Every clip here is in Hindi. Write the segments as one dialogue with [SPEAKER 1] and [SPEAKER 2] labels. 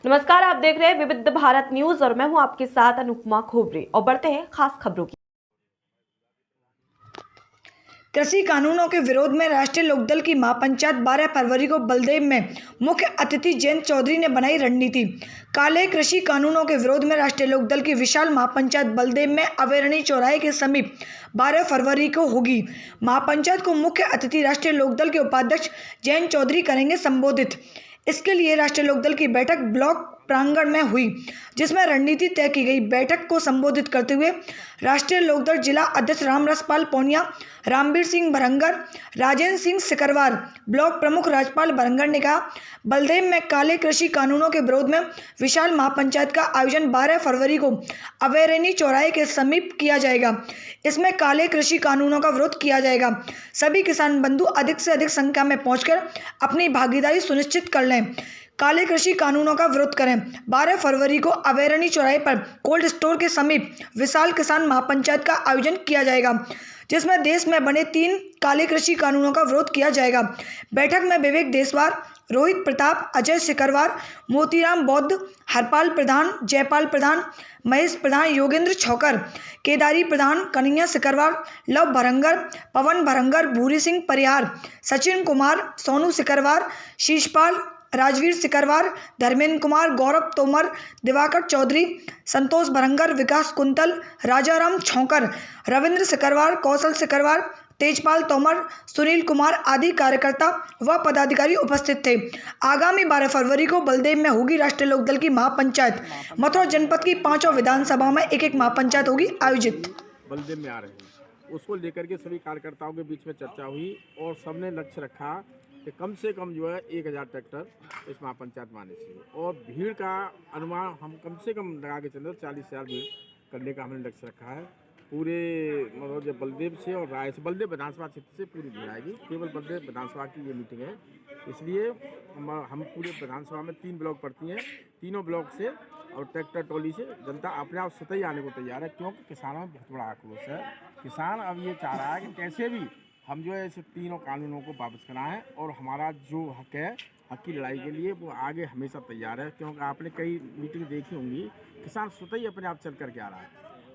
[SPEAKER 1] नमस्कार, आप देख रहे हैं विविध भारत न्यूज और मैं हूं आपके साथ अनुपमा खोबरे। और बढ़ते हैं खास खबरों की।
[SPEAKER 2] कृषि कानूनों के विरोध में राष्ट्रीय लोकदल की महापंचायत 12 फरवरी को बलदेव में मुख्य अतिथि जयंत चौधरी ने बनाई रणनीति। काले कृषि कानूनों के विरोध में राष्ट्रीय लोकदल की विशाल महापंचायत बलदेव में अवेरणी चौराहे के समीप 12 फरवरी को होगी। महापंचायत को मुख्य अतिथि राष्ट्रीय लोकदल के उपाध्यक्ष जयंत चौधरी करेंगे संबोधित। इसके लिए राष्ट्रीय लोकदल की बैठक ब्लॉक प्रांगण में हुई, जिसमें रणनीति तय की गई। बैठक को संबोधित करते हुए राष्ट्रीय लोकदल जिला अध्यक्ष रामरसपाल पौनिया, रामवीर सिंह भरंगर, राजेंद्र सिंह सिकरवार, ब्लॉक प्रमुख राजपाल भरंगर ने कहा, बलदेव में काले कृषि कानूनों के विरोध में विशाल महापंचायत का आयोजन 12 फरवरी को अवेरणी चौराहे के समीप किया जाएगा। इसमें काले कृषि कानूनों का विरोध किया जाएगा। सभी किसान बंधु अधिक से अधिक संख्या में पहुंचकर अपनी भागीदारी सुनिश्चित कर लें, काले कृषि कानूनों का विरोध करें। 12 फरवरी को अवेरणी चौराहे पर कोल्ड स्टोर के समीप विशाल किसान महापंचायत का आयोजन किया जाएगा, जिसमें देश में बने 3 काले कृषि कानूनों का विरोध किया जाएगा। बैठक में विवेक देसवार, रोहित प्रताप, अजय सिकरवार, मोतीराम बौद्ध, हरपाल प्रधान, जयपाल प्रधान, महेश प्रधान, योगेंद्र छौकर, केदारी प्रधान, कन्हैया सिकरवार, लव भरंगर, पवन भरंगर, भूरी सिंह परिहार, सचिन कुमार, सोनू सिकरवार, शीशपाल, राजवीर सिकरवार, धर्मेंद्र कुमार, गौरव तोमर, दिवाकर चौधरी, संतोष भरंगर, विकास कुंतल, राजाराम छौकर, रविंद्र सिकरवार, कौशल सिकरवार, तेजपाल तोमर, सुनील कुमार आदि कार्यकर्ता व पदाधिकारी उपस्थित थे। आगामी 12 फरवरी को बलदेव में होगी राष्ट्रीय लोकदल की महापंचायत। मथुरा जनपद की 5 विधानसभाओं में एक महापंचायत होगी आयोजित।
[SPEAKER 3] बलदेव में आ रहे हैं, उसको लेकर के सभी कार्यकर्ताओं के बीच में चर्चा हुई और सबने लक्ष्य रखा कि कम से कम जो है 1000 ट्रैक्टर इस महापंचायत में आने चाहिए। और भीड़ का अनुमान हम कम से कम लगा के चल 40,000 भीड़ करने का हमने लक्ष्य रखा है। पूरे मतलब जो बलदेव से और राय से, बलदेव विधानसभा क्षेत्र से पूरी भीड़ आएगी। केवल बलदेव विधानसभा की ये मीटिंग है, इसलिए हम पूरे विधानसभा में 3 ब्लॉक पड़ती हैं, तीनों ब्लॉक से और ट्रैक्टर ट्रॉली से जनता अपने आप स्वतः ही आने को तैयार है, क्योंकि किसानों में बहुत बड़ा आक्रोश है। किसान अब ये चाह रहा है कि कैसे भी हम जो है इस तीनों कानूनों को वापस कराएं और हमारा जो हक है, हक की लड़ाई के लिए वो आगे हमेशा तैयार है। क्योंकि आपने कई मीटिंग देखी होंगी, किसान स्वतः ही अपने आप चल करके आ रहा है,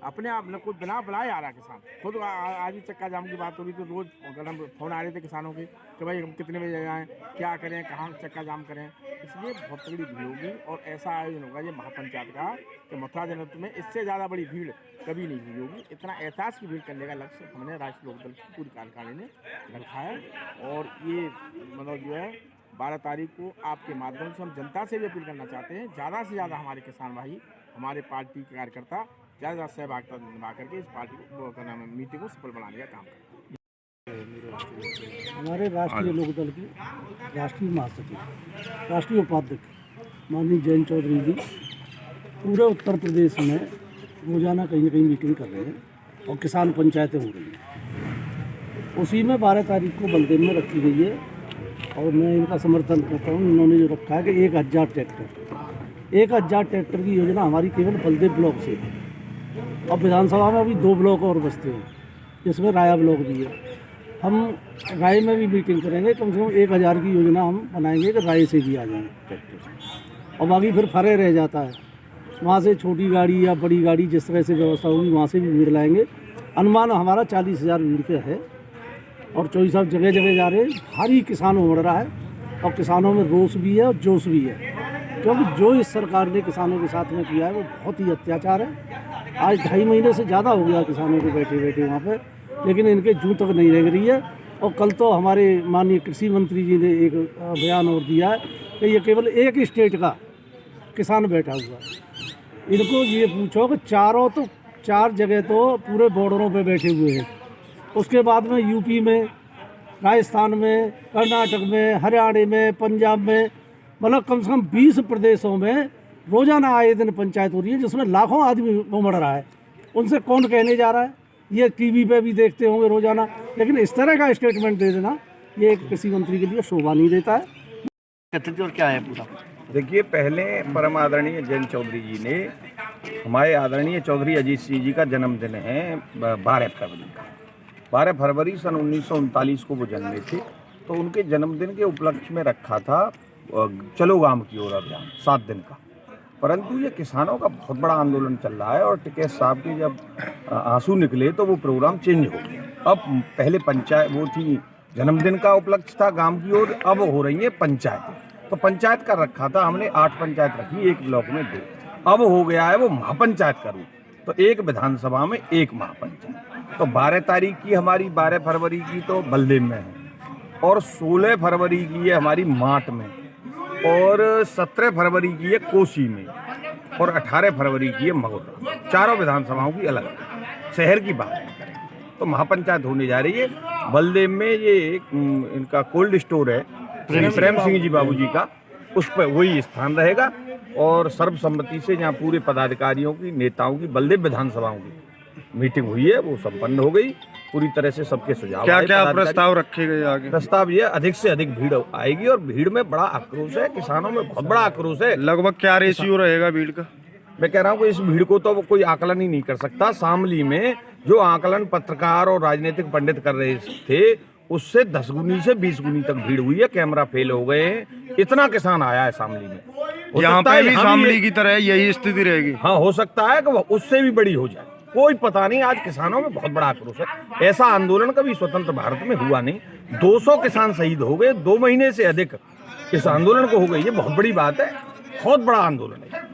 [SPEAKER 3] अपने आप न कोई बिना बुलाए आ रहा है किसान खुद। आज भी चक्का जाम की बात हो रही तो रोज़ अगर हम फ़ोन आ रहे थे किसानों के कि भाई हम कितने बजे आएँ, क्या करें, कहाँ चक्का जाम करें। इसलिए बहुत तगड़ी भीड़ होगी और ऐसा आयोजन होगा ये महापंचायत का कि मथुरा जनपद में इससे ज़्यादा बड़ी भीड़ कभी नहीं हुई होगी। इतना एहसास की भीड़ करने का लक्ष्य हमने राष्ट्रीय लोकदल की पूरी कार्यकारिणी ने रखा है। और ये मतलब जो है 12 तारीख को आपके माध्यम से हम जनता से भी अपील करना चाहते हैं, ज़्यादा से ज़्यादा हमारे किसान भाई, हमारे पार्टी के कार्यकर्ता ज़्यादा सहभागिता निभा करके इस पार्टी को मीटिंग को सफल बनाने का काम करें।
[SPEAKER 4] हमारे राष्ट्रीय लोकदल के राष्ट्रीय महासचिव, राष्ट्रीय उपाध्यक्ष माननीय जयंत चौधरी जी पूरे उत्तर प्रदेश में रोजाना कहीं न कहीं मीटिंग कर रहे हैं और किसान पंचायतें हो रही हैं। उसी में 12 तारीख को बलदेव में रखी गई है और मैं इनका समर्थन करता हूँ। इन्होंने जो रखा है कि 1000 ट्रैक्टर की योजना हमारी केवल बलदेव ब्लॉक से है। अब विधानसभा में अभी 2 ब्लॉक और बचते हैं, जिसमें राया ब्लॉक भी है। हम राय में भी मीटिंग करेंगे, कम से कम 1000 की योजना हम बनाएंगे कि राय से भी आ जाएँ ट्रैक्टर। और बाकी फिर फरे रह जाता है, वहाँ से छोटी गाड़ी या बड़ी गाड़ी जिस तरह से व्यवस्था होगी वहाँ से भी भीड़ लाएंगे। अनुमान हमारा 40,000 भीड़ का है और चौधरी साहब जगह जगह जा रहे हैं। भारी किसान उमड़ रहा है और किसानों में रोष भी है और जोश भी है, क्योंकि जो इस सरकार ने किसानों के साथ में किया है वो बहुत ही अत्याचार है। आज 2.5 महीने से ज़्यादा हो गया किसानों को बैठे बैठे वहाँ पे, लेकिन इनके जूं तक नहीं रह रही है। और कल तो हमारे माननीय कृषि मंत्री जी ने एक बयान और दिया है कि ये केवल एक स्टेट का किसान बैठा हुआ है। इनको ये पूछो कि 4 जगह तो पूरे बॉर्डरों पे बैठे हुए हैं, उसके बाद में यूपी में, राजस्थान में, कर्नाटक में, हरियाणा में, पंजाब में, मतलब कम से कम 20 प्रदेशों में रोजाना आए दिन पंचायत हो रही है, जिसमें लाखों आदमी उमड़ रहा है। उनसे कौन कहने जा रहा है? ये टीवी पे भी देखते होंगे रोजाना, लेकिन इस तरह का स्टेटमेंट दे देना ये एक कृषि मंत्री के लिए शोभा नहीं देता है।
[SPEAKER 5] और क्या है पूरा?
[SPEAKER 6] देखिए, पहले परम आदरणीय जयंत चौधरी जी ने, हमारे आदरणीय चौधरी अजीत सिंह जी का जन्मदिन है 12 फरवरी का। 12 फरवरी सन 1939 को वो जन्मे थे, तो उनके जन्मदिन के उपलक्ष्य में रखा था चलो गांव की ओर अभियान 7 दिन का। परंतु ये किसानों का बहुत बड़ा आंदोलन चल रहा है और टिकैत साहब के जब आंसू निकले तो वो प्रोग्राम चेंज हो गया। अब पहले पंचायत वो थी, जन्मदिन का उपलक्ष्य था गांव की ओर, अब हो रही है पंचायत। तो पंचायत का रखा था हमने 8 पंचायत रखी, एक ब्लॉक में 2, अब हो गया है वो महापंचायत का रूप। तो एक विधानसभा में 1 महापंचायत। तो 12 तारीख की हमारी 12 फरवरी की तो बलदेव में है और 16 फरवरी की है हमारी माट में और 17 फरवरी की है कोसी में और 18 फरवरी की है मगोरा। चारों विधानसभाओं की अलग अलग। शहर की बात नहीं करें तो महापंचायत होने जा रही है बलदेव में। ये इनका कोल्ड स्टोर है प्रेम सिंह जी बाबूजी का, उस पर वही स्थान रहेगा और सर्वसम्मति से जहाँ पूरे पदाधिकारियों की, नेताओं की, बलदेव विधानसभाओं की मीटिंग हुई है, वो संपन्न हो गई पूरी तरह से। सबके सुझाव
[SPEAKER 5] क्या क्या प्रस्ताव रखे गए आगे?
[SPEAKER 6] प्रस्ताव ये अधिक से अधिक भीड़ आएगी और भीड़ में बड़ा आक्रोश है, किसानों में बहुत बड़ा आक्रोश है।
[SPEAKER 5] लगभग क्या रेशियो रहेगा भीड़ का?
[SPEAKER 6] मैं कह रहा हूँ कि इस भीड़ को तो कोई आकलन ही नहीं कर सकता। शामली में जो आकलन पत्रकार और राजनीतिक पंडित कर रहे थे उससे 10 गुनी से 20 गुनी तक भीड़ हुई है। कैमरा फेल हो गए हैं, इतना किसान आया है शामली में।
[SPEAKER 5] यहाँ पे भी शामली की तरह यही स्थिति रहेगी?
[SPEAKER 6] हाँ, हो सकता है कि वो उससे भी बड़ी हो जाए, कोई पता नहीं। आज किसानों में बहुत बड़ा आक्रोश है। ऐसा आंदोलन कभी स्वतंत्र भारत में हुआ नहीं। 200 किसान शहीद हो गए 2 महीने से अधिक इस आंदोलन को हो गई। ये बहुत बड़ी बात है, बहुत बड़ा आंदोलन है।